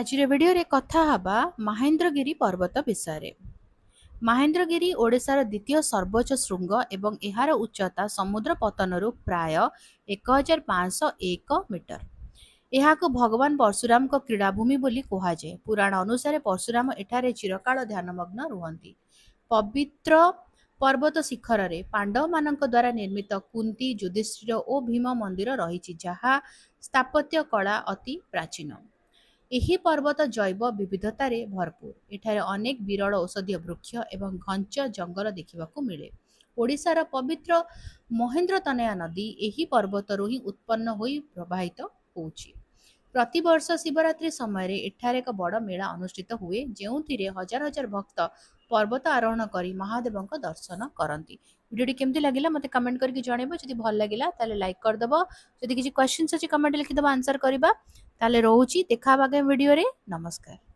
आज भिडियो रे कथा हबा महेंद्रगिरी पर्वत विषय। महेंद्रगिरी ओडिशार द्वितीय सर्वोच्च शृंग एवं एहार उच्चता समुद्र पतनरु प्राय 1501 मीटर। एहाकु भगवान परशुराम को क्रीड़ाभूमि बोली कुहाଯାଏ। पुराण अनुसार परशुराम एठारे चिरकाल ध्यानमग्न रुहंती। पवित्र पर्वत शिखर रे पांडव मानक द्वारा निर्मित कुंती युधिष्ठिर और भीम मंदिर रही जहा स्थापत्य कला अति प्राचीन। ଏହି ପର୍ବତ ଜୈବ ବିବିଧତାରେ ଭରପୁର। ଏଠାରେ ଅନେକ ବିରଳ ଔଷଧୀୟ ବୃକ୍ଷ ଏବଂ ଘଞ୍ଚ ଜଙ୍ଗଲ ଦେଖିବାକୁ ମିଳେ। ଓଡ଼ିଶାର ପବିତ୍ର ମହେନ୍ଦ୍ରତନୟା ନଦୀ ଏହି ପର୍ବତରୁ ହିଁ ଉତ୍ପନ୍ନ ହୋଇ ପ୍ରବାହିତ ହେଉଛି। ପ୍ରତିବର୍ଷ ଶିବରାତ୍ରି ସମୟରେ ଏଠାରେ ଏକ ବଡ଼ ମେଳା ଅନୁଷ୍ଠିତ ହୁଏ, ଯେଉଁଥିରେ ହଜାର ହଜାର ଭକ୍ତ ପର୍ବତ ଆରୋହଣ କରି ମହାଦେବଙ୍କ ଦର୍ଶନ କରନ୍ତି। ଭିଡ଼ିଓଟି କେମିତି ଲାଗିଲା ମୋତେ କମେଣ୍ଟ କରିକି ଜଣାଇବ। ଯଦି ଭଲ ଲାଗିଲା ତାହେଲେ ଲାଇକ୍ କରିଦେବ। ଯଦି କିଛି କ୍ୱେଶ୍ଚିନ୍ସ ଅଛି କମେଣ୍ଟ ଲେଖିଦେବ, ଆନ୍ସର କରିବା। ତାହେଲେ ରହୁଛି, ଦେଖା ହେବା ଆଗାମୀ ଭିଡ଼ିଓରେ। ନମସ୍କାର।